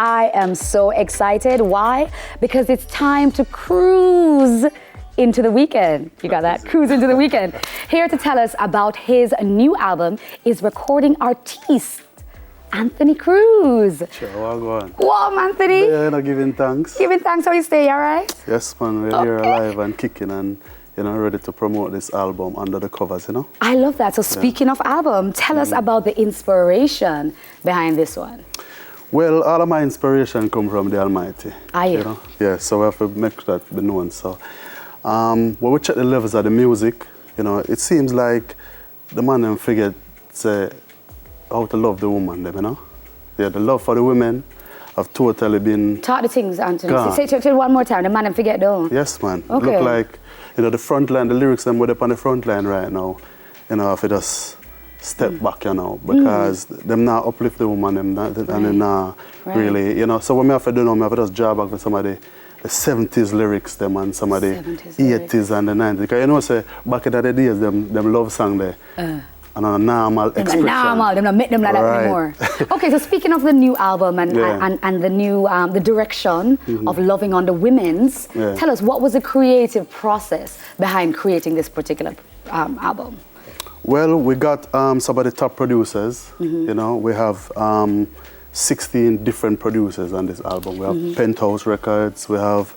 I am so excited. Why? Because it's time to cruise into the weekend. You got that? Cruise into the weekend. Here to tell us about his new album is recording artist Anthony Cruz. Sure, well, go on. Wow, Anthony. Yeah, giving thanks. Giving thanks. How you stay, all right? Yes, man, we're here alive and kicking and, ready to promote this album under the covers, I love that. So speaking of album, tell us about the inspiration behind this one. Well, all of my inspiration come from the Almighty. Yeah, so we have to make that be known. So when we check the levels of the music, it seems like the man them forget say how to love the woman, Yeah, the love for the women have totally been Talk the things, Anthony. Say it one more time. The man and forget though. Yes, man. Okay. Look like, the front line, the lyrics them with up on the front line right now, if it just step back, because them not uplift the woman, and them not really, So what we have to do now, we have to just draw back with some of the 70s lyrics them and some of the 80s and the 90s. Because say, back in the days, them love song there. And a normal expression. They don't make them like that anymore. Okay, so speaking of the new album and the new the direction of loving on the women's, tell us, what was the creative process behind creating this particular album? Well, we got some of the top producers. We have 16 different producers on this album. We have Penthouse Records, we have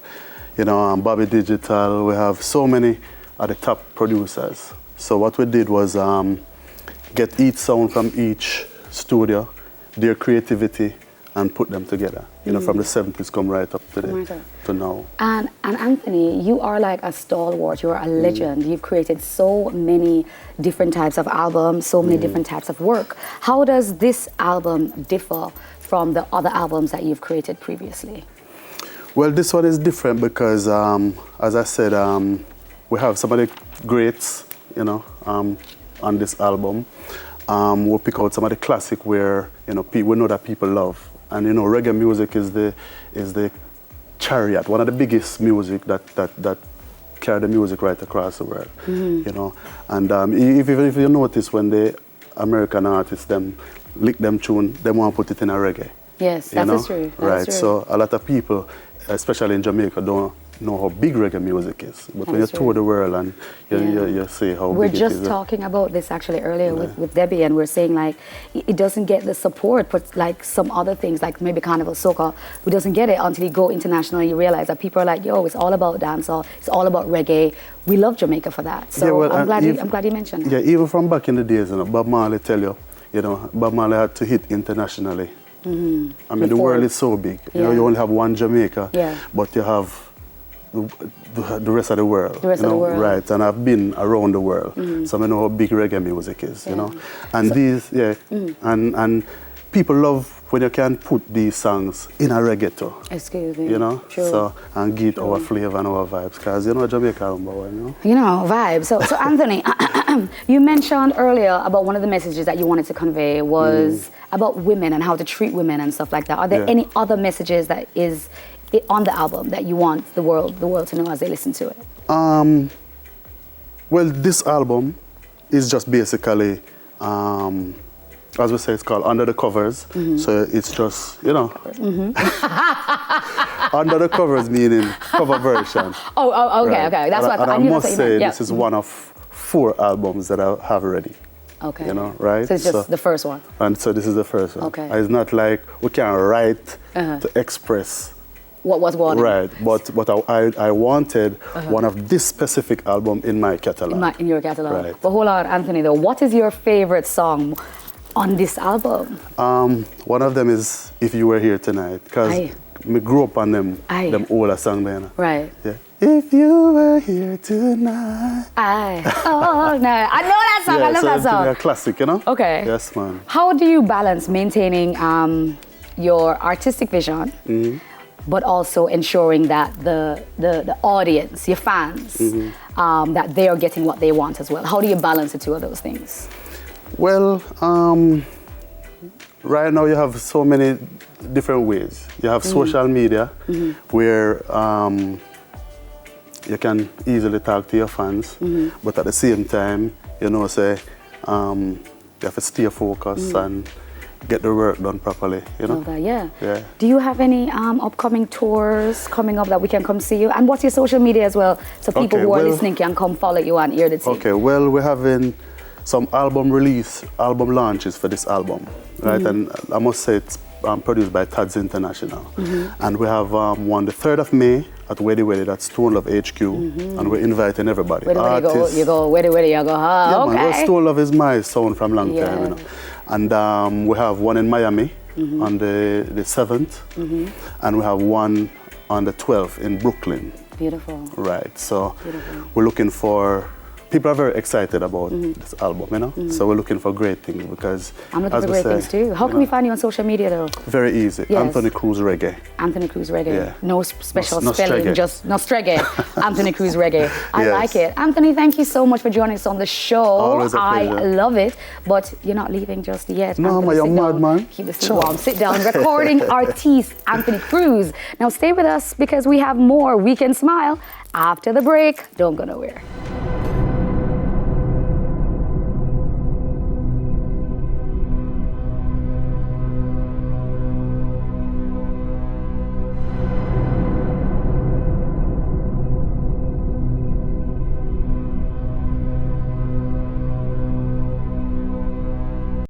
Bobby Digital, we have so many of the top producers. So what we did was get each sound from each studio, their creativity, and put them together. From the 70s come right up to now. And Anthony, you are like a stalwart, you are a legend. You've created so many different types of albums, so many different types of work. How does this album differ from the other albums that you've created previously? Well, this one is different because, as I said, we have some of the greats, on this album. We'll pick out some of the classic where we know that people love, and reggae music is the chariot, one of the biggest music that carry the music right across the world. And if you notice when the American artists them lick them tune, they want to put it in a reggae. Yes, that is true. Right. So a lot of people, especially in Jamaica, don't know how big reggae music is, but when you tour the world and you see how big it is. We're just talking about this actually earlier with Debbie, and we're saying like it doesn't get the support, but like some other things like maybe Carnival Soca, who doesn't get it until you go international and you realize that people are like, yo, it's all about dancehall, it's all about reggae. We love Jamaica for that. So I'm glad you mentioned that. Yeah, even from back in the days, Bob Marley tell you, Bob Marley had to hit internationally. I mean, the world is so big. You only have one Jamaica, but you have the rest of the world. The rest of the world. Right, and I've been around the world, so I know how big reggae music is, And and people love when you can put these songs in a reggae too. Excuse me. True. So, and get our flavor and our vibes, because Jamaica number one, vibes. So Anthony, you mentioned earlier about one of the messages that you wanted to convey was about women and how to treat women and stuff like that. Are there any other messages that is on the album that you want the world to know as they listen to it? Well, this album is just basically, as we say, it's called Under the Covers. So it's just, Under the Covers meaning cover version. Okay. That's what I must say, this is one of 4 albums that I have already. Okay. Right? So it's just the first one. And so this is the first one. Okay. It's not like we can write to express what was wanted. Right, but I wanted one of this specific album in my catalog. In your catalog. Right. But hold on, Anthony, though. What is your favorite song on this album? One of them is If You Were Here Tonight, because we grew up on them older songs then. Right. Yeah. If you were here tonight. I know that song. I love that song. It's a classic, Okay. Yes, man. How do you balance maintaining your artistic vision, but also ensuring that the audience, your fans, that they are getting what they want as well? How do you balance the two of those things? Well, right now you have so many different ways. You have social media, where you can easily talk to your fans, but at the same time, you have to stay focused and get the work done properly, you know? Love that, yeah. Yeah. Do you have any upcoming tours coming up that we can come see you? And what's your social media as well, so people who are listening can come follow you and hear the team? Okay, well, we're having some album launches for this album, right? And I must say it's produced by Tads International. And we have one the 3rd of May at Weddy Weddy, that's Stone Love HQ, and we're inviting everybody. Artists. You go, Weddy Weddy, you go, yeah, okay. Man, well, Stone Love is my sound from long time, you know. And we have one in Miami on the 7th, and we have one on the 12th in Brooklyn. Beautiful. Right, so we're looking for, people are very excited about this album, you know? So we're looking for great things because, I'm looking for great things too. How can we find you on social media though? Very easy. Yes. Anthony Cruz Reggae. Anthony Cruz Reggae. Yeah. No special no spelling, streggae. just no streggae. Anthony Cruz Reggae. I like it. Anthony, thank you so much for joining us on the show. Always a pleasure. I love it, but you're not leaving just yet. No, Anthony, you're mad, man. Keep the seat warm. Sit down. Recording artist Anthony Cruz. Now stay with us because we have more Weekend Smile after the break. Don't go nowhere.